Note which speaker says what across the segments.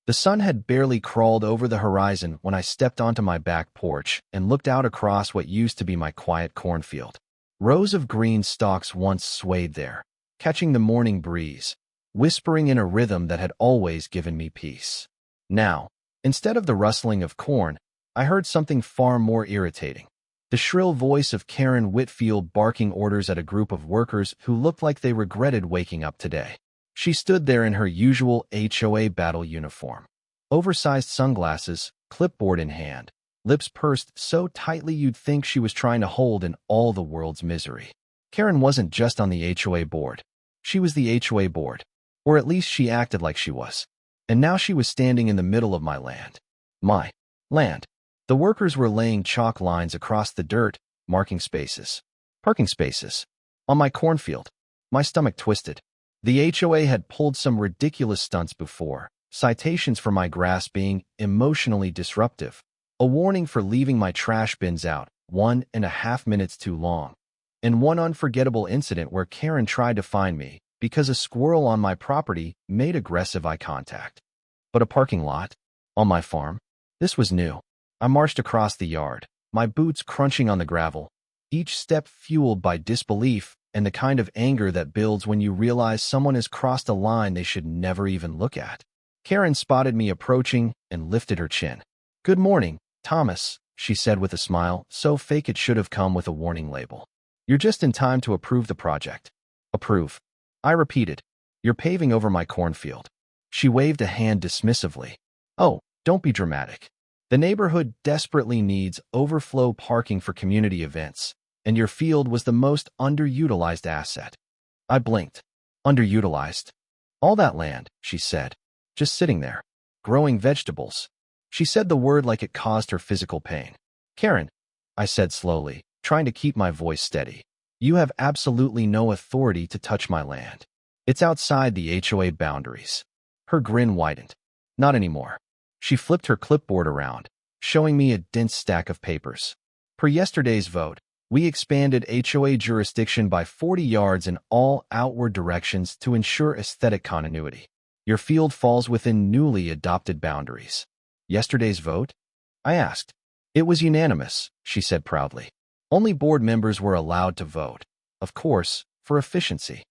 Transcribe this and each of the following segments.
Speaker 1: The sun had barely crawled over the horizon when I stepped onto my back porch and looked out across what used to be my quiet cornfield. Rows of green stalks once swayed there, catching the morning breeze, whispering in a rhythm that had always given me peace. Now, instead of the rustling of corn, I heard something far more irritating. The shrill voice of Karen Whitfield barking orders at a group of workers who looked like they regretted waking up today. She stood there in her usual HOA battle uniform. Oversized sunglasses, clipboard in hand, lips pursed so tightly you'd think she was trying to hold in all the world's misery. Karen wasn't just on the HOA board. She was the HOA board. Or at least she acted like she was. And now she was standing in the middle of my land. My land. The workers were laying chalk lines across the dirt, marking spaces. Parking spaces. On my cornfield. My stomach twisted. The HOA had pulled some ridiculous stunts before, citations for my grass being emotionally disruptive, a warning for leaving my trash bins out 1.5 minutes too long, and one unforgettable incident where Karen tried to find me because a squirrel on my property made aggressive eye contact. But a parking lot? On my farm? This was new. I marched across the yard, my boots crunching on the gravel, each step fueled by disbelief and the kind of anger that builds when you realize someone has crossed a line they should never even look at. Karen spotted me approaching and lifted her chin. "Good morning, Thomas," she said with a smile so fake it should have come with a warning label. "You're just in time to approve the project." "Approve?" I repeated. "You're paving over my cornfield." She waved a hand dismissively. "Oh, don't be dramatic. The neighborhood desperately needs overflow parking for community events, and your field was the most underutilized asset." I blinked. Underutilized? All that land, she said, just sitting there, growing vegetables. She said the word like it caused her physical pain. "Karen," I said slowly, trying to keep my voice steady, "you have absolutely no authority to touch my land. It's outside the HOA boundaries." Her grin widened. "Not anymore." She flipped her clipboard around, showing me a dense stack of papers. "Per yesterday's vote, we expanded HOA jurisdiction by 40 yards in all outward directions to ensure aesthetic continuity. Your field falls within newly adopted boundaries." "Yesterday's vote?" I asked. "It was unanimous," she said proudly. "Only board members were allowed to vote. Of course, for efficiency."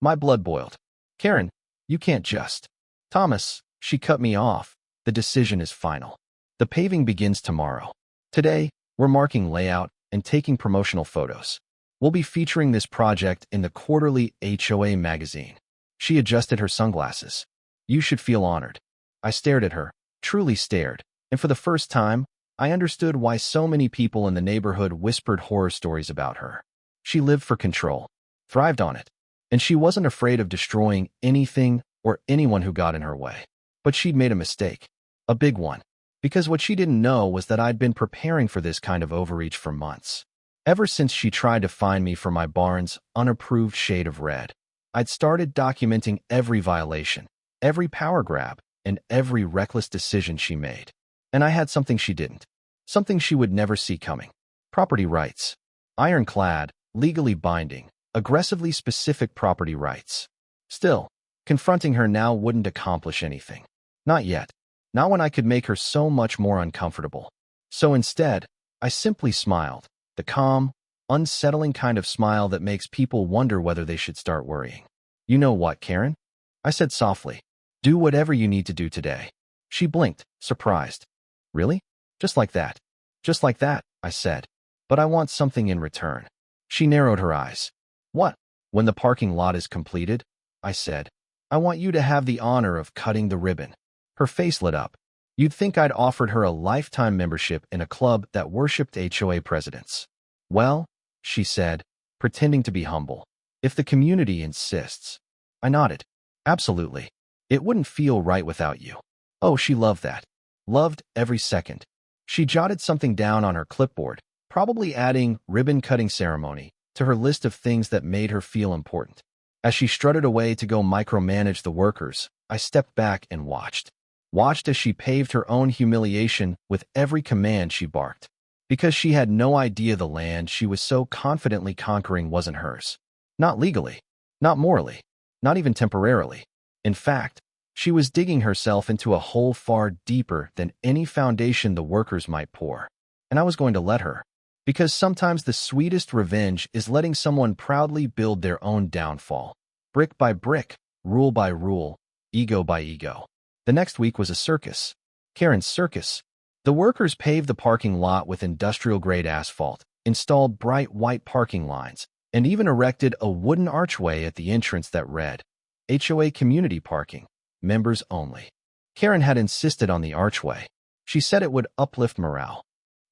Speaker 1: My blood boiled. "Karen, you can't just." "Thomas," she cut me off, "the decision is final. The paving begins tomorrow. Today, we're marking layout and taking promotional photos. We'll be featuring this project in the quarterly HOA magazine." She adjusted her sunglasses. "You should feel honored." I stared at her, truly stared, and for the first time, I understood why so many people in the neighborhood whispered horror stories about her. She lived for control, thrived on it, and she wasn't afraid of destroying anything or anyone who got in her way. But she'd made a mistake, a big one, because what she didn't know was that I'd been preparing for this kind of overreach for months. Ever since she tried to find me for my barn's unapproved shade of red, I'd started documenting every violation, every power grab, and every reckless decision she made. And I had something she didn't, something she would never see coming. Property rights. Ironclad, legally binding, aggressively specific property rights. Still, confronting her now wouldn't accomplish anything. Not yet. Not when I could make her so much more uncomfortable. So instead, I simply smiled, the calm, unsettling kind of smile that makes people wonder whether they should start worrying. "You know what, Karen?" I said softly. "Do whatever you need to do today." She blinked, surprised. "Really? Just like that?" "Just like that," I said. "But I want something in return." She narrowed her eyes. "What?" "When the parking lot is completed," I said, "I want you to have the honor of cutting the ribbon." Her face lit up. You'd think I'd offered her a lifetime membership in a club that worshipped HOA presidents. "Well," she said, pretending to be humble, "if the community insists." I nodded. "Absolutely. It wouldn't feel right without you." Oh, she loved that. Loved every second. She jotted something down on her clipboard, probably adding ribbon-cutting ceremony to her list of things that made her feel important. As she strutted away to go micromanage the workers, I stepped back and watched. Watched as she paved her own humiliation with every command she barked. Because she had no idea the land she was so confidently conquering wasn't hers. Not legally. Not morally. Not even temporarily. In fact, She was digging herself into a hole far deeper than any foundation the workers might pour. And I was going to let her. Because sometimes the sweetest revenge is letting someone proudly build their own downfall. Brick by brick, rule by rule, ego by ego. The next week was a circus. Karen's circus. The workers paved the parking lot with industrial-grade asphalt, installed bright white parking lines, and even erected a wooden archway at the entrance that read, HOA Community Parking, Members Only. Karen had insisted on the archway. She said it would uplift morale.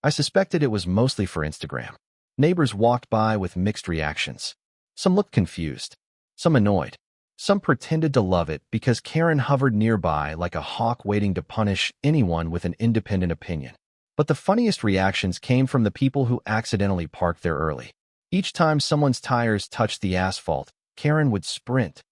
Speaker 1: I suspected it was mostly for Instagram. Neighbors walked by with mixed reactions. Some looked confused, some annoyed. Some pretended to love it because Karen hovered nearby like a hawk waiting to punish anyone with an independent opinion. But the funniest reactions came from the people who accidentally parked there early. Each time someone's tires touched the asphalt, Karen would sprint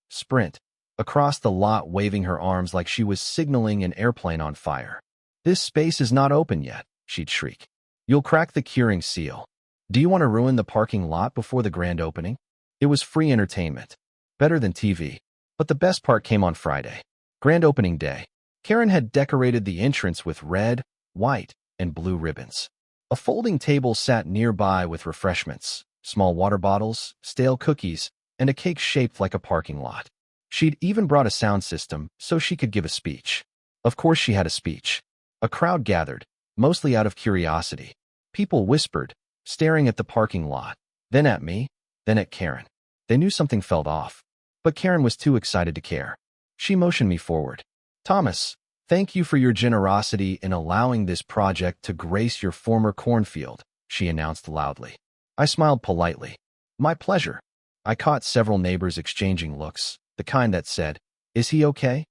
Speaker 1: across the lot waving her arms like she was signaling an airplane on fire. "This space is not open yet," she'd shriek. "You'll crack the curing seal. Do you want to ruin the parking lot before the grand opening?" It was free entertainment. Better than TV. But the best part came on Friday. Grand opening day. Karen had decorated the entrance with red, white, and blue ribbons. A folding table sat nearby with refreshments, small water bottles, stale cookies, and a cake shaped like a parking lot. She'd even brought a sound system so she could give a speech. Of course she had a speech. A crowd gathered, mostly out of curiosity. People whispered, staring at the parking lot, then at me, then at Karen. They knew something felt off. But Karen was too excited to care. She motioned me forward. "Thomas, thank you for your generosity in allowing this project to grace your former cornfield," she announced loudly. I smiled politely. "My pleasure." I caught several neighbors exchanging looks, the kind that said, "Is he okay?"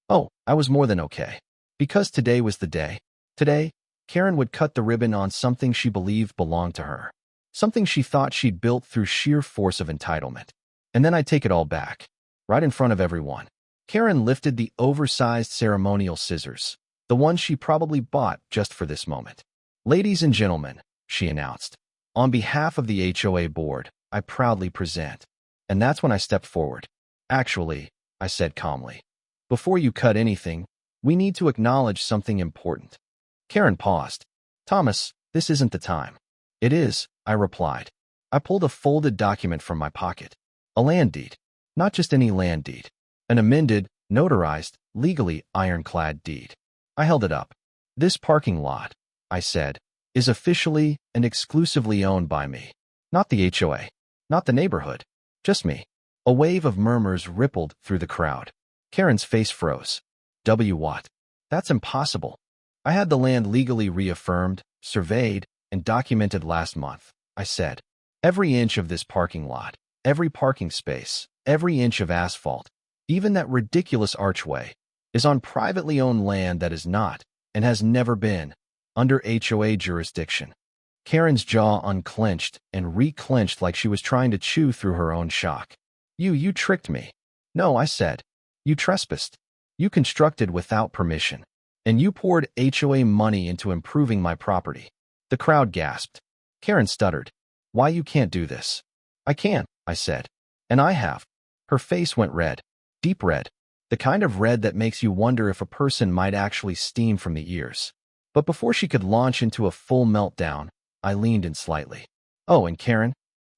Speaker 1: Oh, I was more than okay. Because today was the day. Today, Karen would cut the ribbon on something she believed belonged to her. Something she thought she'd built through sheer force of entitlement. And then I'd take it all back, right in front of everyone. Karen lifted the oversized ceremonial scissors, the ones she probably bought just for this moment. "Ladies and gentlemen," she announced, "on behalf of the HOA board, I proudly present." And that's when I stepped forward. "Actually," I said calmly, "before you cut anything, we need to acknowledge something important." Karen paused. "Thomas, this isn't the time." "It is," I replied. I pulled a folded document from my pocket. A land deed. Not just any land deed. An amended, notarized, legally ironclad deed. I held it up. "This parking lot," I said, "is officially and exclusively owned by me. Not the HOA. Not the neighborhood. Just me." A wave of murmurs rippled through the crowd. Karen's face froze. What? That's impossible. I had the land legally reaffirmed, surveyed, and documented last month, I said. Every inch of this parking lot. Every parking space, every inch of asphalt, even that ridiculous archway, is on privately owned land that is not, and has never been, under HOA jurisdiction. Karen's jaw unclenched and reclenched like she was trying to chew through her own shock. You tricked me." "No," I said. "You trespassed. You constructed without permission. And you poured HOA money into improving my property." The crowd gasped. Karen stuttered. "Why you can't do this?" "I can," I said. "And I have." Her face went red. Deep red. The kind of red that makes you wonder if a person might actually steam from the ears. But before she could launch into a full meltdown, I leaned in slightly. "Oh, and Karen?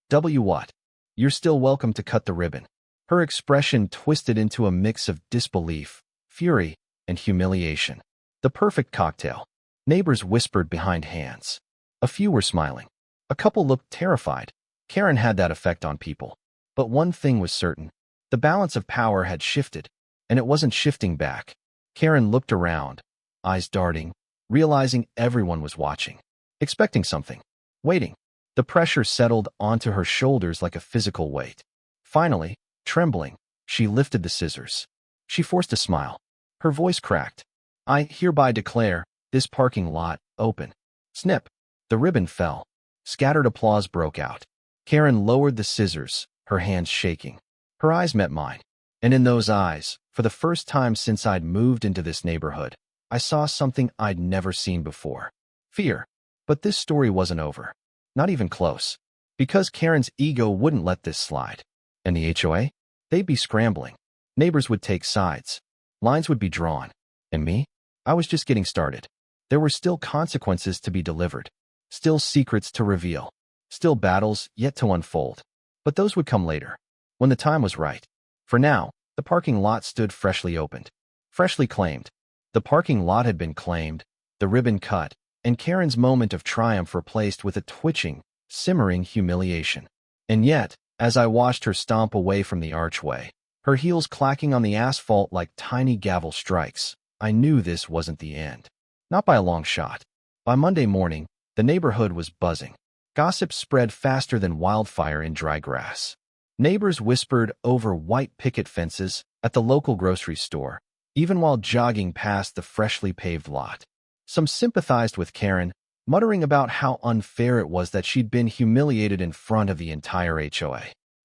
Speaker 1: What? You're still welcome to cut the ribbon." Her expression twisted into a mix of disbelief, fury, and humiliation. The perfect cocktail. Neighbors whispered behind hands. A few were smiling. A couple looked terrified. Karen had that effect on people. But one thing was certain. The balance of power had shifted, and it wasn't shifting back. Karen looked around, eyes darting, realizing everyone was watching, expecting something, waiting. The pressure settled onto her shoulders like a physical weight. Finally, trembling, she lifted the scissors. She forced a smile. Her voice cracked. "I hereby declare this parking lot open." Snip. The ribbon fell. Scattered applause broke out. Karen lowered the scissors, her hands shaking. Her eyes met mine. And in those eyes, for the first time since I'd moved into this neighborhood, I saw something I'd never seen before. Fear. But this story wasn't over. Not even close. Because Karen's ego wouldn't let this slide. And the HOA? They'd be scrambling. Neighbors would take sides. Lines would be drawn. And me? I was just getting started. There were still consequences to be delivered, still secrets to reveal, still battles yet to unfold. But those would come later, when the time was right. For now, the parking lot stood freshly opened, freshly claimed. The parking lot had been claimed, the ribbon cut, and Karen's moment of triumph replaced with a twitching, simmering humiliation. And yet, as I watched her stomp away from the archway, her heels clacking on the asphalt like tiny gavel strikes, I knew this wasn't the end. Not by a long shot. By Monday morning, the neighborhood was buzzing. Gossip spread faster than wildfire in dry grass. Neighbors whispered over white picket fences at the local grocery store, even while jogging past the freshly paved lot. Some sympathized with Karen, muttering about how unfair it was that she'd been humiliated in front of the entire HOA.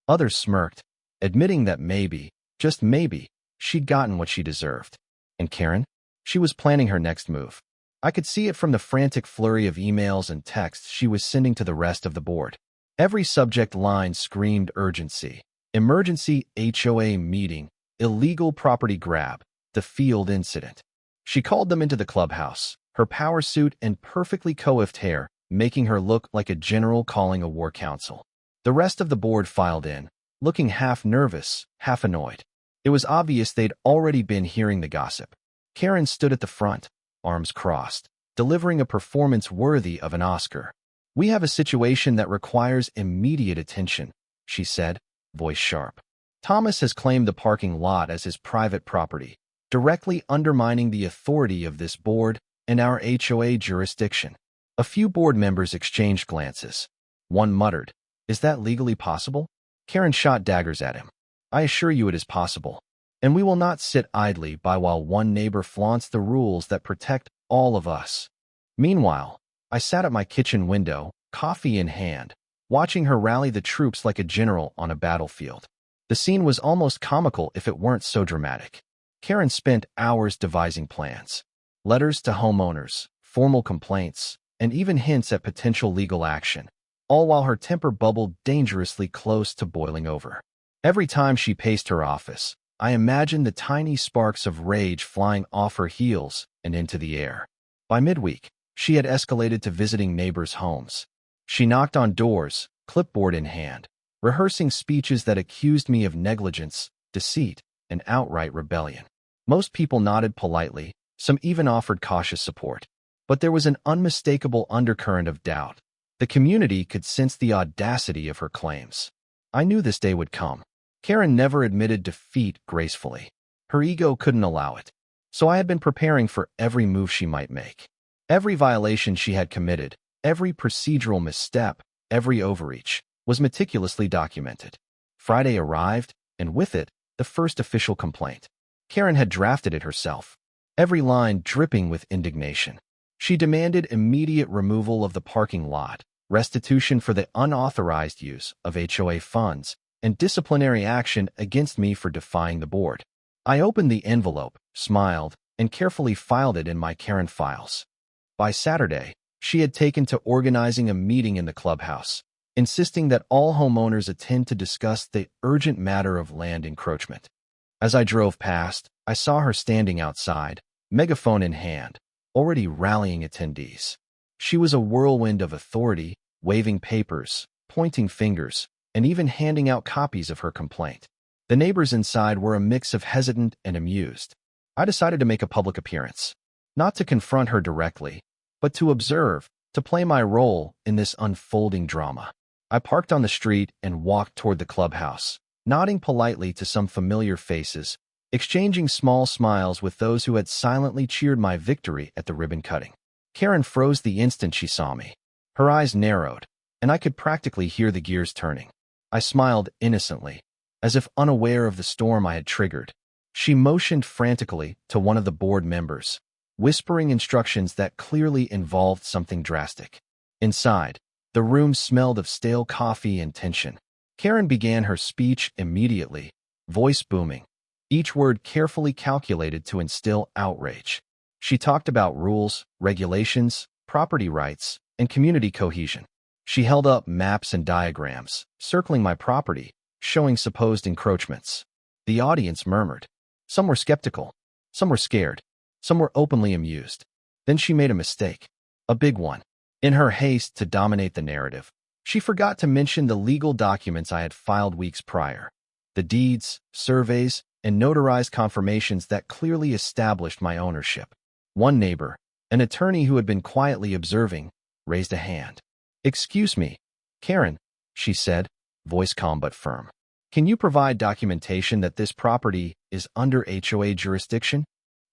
Speaker 1: Others smirked, admitting that maybe, just maybe, she'd gotten what she deserved. And Karen? She was planning her next move. I could see it from the frantic flurry of emails and texts she was sending to the rest of the board. Every subject line screamed urgency. Emergency HOA meeting, illegal property grab, the field incident. She called them into the clubhouse, her power suit and perfectly coiffed hair making her look like a general calling a war council. The rest of the board filed in, looking half nervous, half annoyed. It was obvious they'd already been hearing the gossip. Karen stood at the front, arms crossed, delivering a performance worthy of an Oscar. "We have a situation that requires immediate attention," she said, voice sharp. "Thomas has claimed the parking lot as his private property, directly undermining the authority of this board and our HOA jurisdiction." A few board members exchanged glances. One muttered, "Is that legally possible?" Karen shot daggers at him. "I assure you it is possible. And we will not sit idly by while one neighbor flaunts the rules that protect all of us." Meanwhile, I sat at my kitchen window, coffee in hand, watching her rally the troops like a general on a battlefield. The scene was almost comical if it weren't so dramatic. Karen spent hours devising plans. Letters to homeowners, formal complaints, and even hints at potential legal action, all while her temper bubbled dangerously close to boiling over. Every time she paced her office, I imagined the tiny sparks of rage flying off her heels and into the air. By midweek, she had escalated to visiting neighbors' homes. She knocked on doors, clipboard in hand, rehearsing speeches that accused me of negligence, deceit, and outright rebellion. Most people nodded politely, some even offered cautious support. But there was an unmistakable undercurrent of doubt. The community could sense the audacity of her claims. I knew this day would come. Karen never admitted defeat gracefully. Her ego couldn't allow it. So I had been preparing for every move she might make. Every violation she had committed, every procedural misstep, every overreach, was meticulously documented. Friday arrived, and with it, the first official complaint. Karen had drafted it herself, every line dripping with indignation. She demanded immediate removal of the parking lot, restitution for the unauthorized use of HOA funds, and disciplinary action against me for defying the board. I opened the envelope, smiled, and carefully filed it in my Karen files. By Saturday, she had taken to organizing a meeting in the clubhouse, insisting that all homeowners attend to discuss the urgent matter of land encroachment. As I drove past, I saw her standing outside, megaphone in hand, already rallying attendees. She was a whirlwind of authority, waving papers, pointing fingers, and even handing out copies of her complaint. The neighbors inside were a mix of hesitant and amused. I decided to make a public appearance, not to confront her directly, but to observe, to play my role in this unfolding drama. I parked on the street and walked toward the clubhouse, nodding politely to some familiar faces, exchanging small smiles with those who had silently cheered my victory at the ribbon cutting. Karen froze the instant she saw me. Her eyes narrowed, and I could practically hear the gears turning. I smiled innocently, as if unaware of the storm I had triggered. She motioned frantically to one of the board members, whispering instructions that clearly involved something drastic. Inside, the room smelled of stale coffee and tension. Karen began her speech immediately, voice booming, each word carefully calculated to instill outrage. She talked about rules, regulations, property rights, and community cohesion. She held up maps and diagrams, circling my property, showing supposed encroachments. The audience murmured. Some were skeptical. Some were scared. Some were openly amused. Then she made a mistake. A big one. In her haste to dominate the narrative, she forgot to mention the legal documents I had filed weeks prior. The deeds, surveys, and notarized confirmations that clearly established my ownership. One neighbor, an attorney who had been quietly observing, raised a hand. "Excuse me, Karen," she said, voice calm but firm. "Can you provide documentation that this property is under HOA jurisdiction?"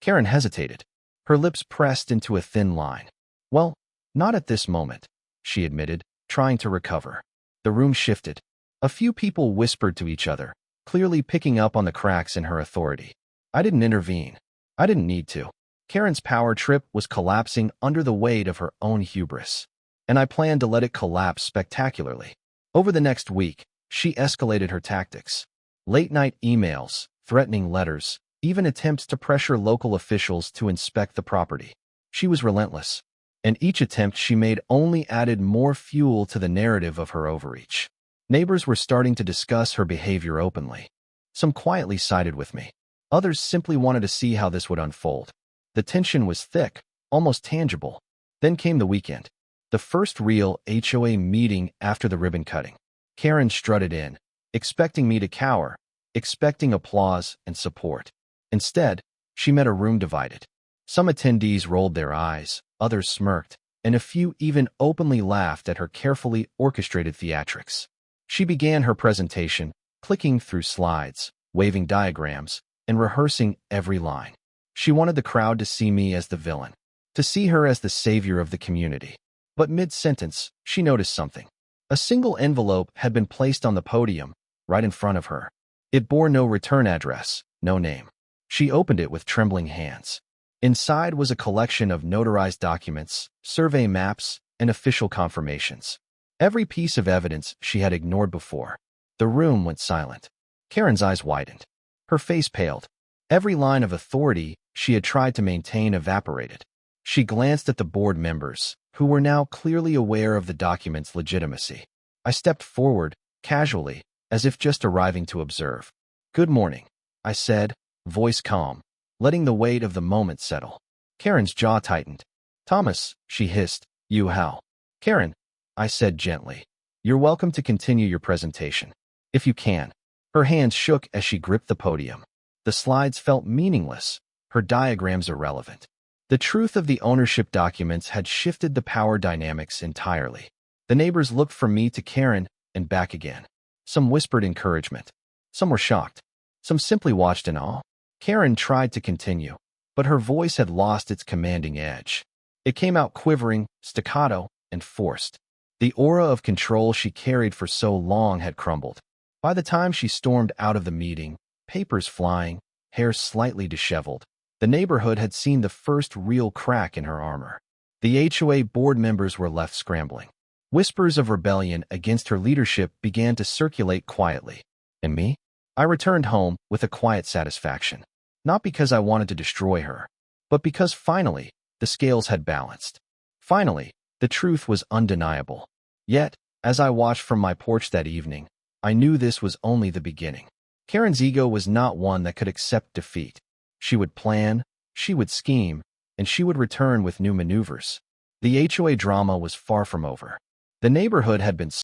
Speaker 1: Karen hesitated. Her lips pressed into a thin line. "Well, not at this moment," she admitted, trying to recover. The room shifted. A few people whispered to each other, clearly picking up on the cracks in her authority. I didn't intervene. I didn't need to. Karen's power trip was collapsing under the weight of her own hubris, and I planned to let it collapse spectacularly. Over the next week, she escalated her tactics. Late-night emails, threatening letters, even attempts to pressure local officials to inspect the property. She was relentless, and each attempt she made only added more fuel to the narrative of her overreach. Neighbors were starting to discuss her behavior openly. Some quietly sided with me. Others simply wanted to see how this would unfold. The tension was thick, almost tangible. Then came the weekend. The first real HOA meeting after the ribbon cutting. Karen strutted in, expecting me to cower, expecting applause and support. Instead, she met a room divided. Some attendees rolled their eyes, others smirked, and a few even openly laughed at her carefully orchestrated theatrics. She began her presentation, clicking through slides, waving diagrams, and rehearsing every line. She wanted the crowd to see me as the villain, to see her as the savior of the community. But mid-sentence, she noticed something. A single envelope had been placed on the podium, right in front of her. It bore no return address, no name. She opened it with trembling hands. Inside was a collection of notarized documents, survey maps, and official confirmations. Every piece of evidence she had ignored before. The room went silent. Karen's eyes widened. Her face paled. Every line of authority she had tried to maintain evaporated. She glanced at the board members, who were now clearly aware of the document's legitimacy. I stepped forward, casually, as if just arriving to observe. "Good morning," I said, voice calm, letting the weight of the moment settle. Karen's jaw tightened. "Thomas," she hissed, "you how?" "Karen," I said gently, "you're welcome to continue your presentation. If you can." Her hands shook as she gripped the podium. The slides felt meaningless, her diagrams irrelevant. The truth of the ownership documents had shifted the power dynamics entirely. The neighbors looked from me to Karen and back again. Some whispered encouragement. Some were shocked. Some simply watched in awe. Karen tried to continue, but her voice had lost its commanding edge. It came out quivering, staccato, and forced. The aura of control she carried for so long had crumbled. By the time she stormed out of the meeting, papers flying, hair slightly disheveled, the neighborhood had seen the first real crack in her armor. The HOA board members were left scrambling. Whispers of rebellion against her leadership began to circulate quietly. And me? I returned home with a quiet satisfaction. Not because I wanted to destroy her, but because finally, the scales had balanced. Finally, the truth was undeniable. Yet, as I watched from my porch that evening, I knew this was only the beginning. Karen's ego was not one that could accept defeat. She would plan, she would scheme, and she would return with new maneuvers. The HOA drama was far from over. The neighborhood had been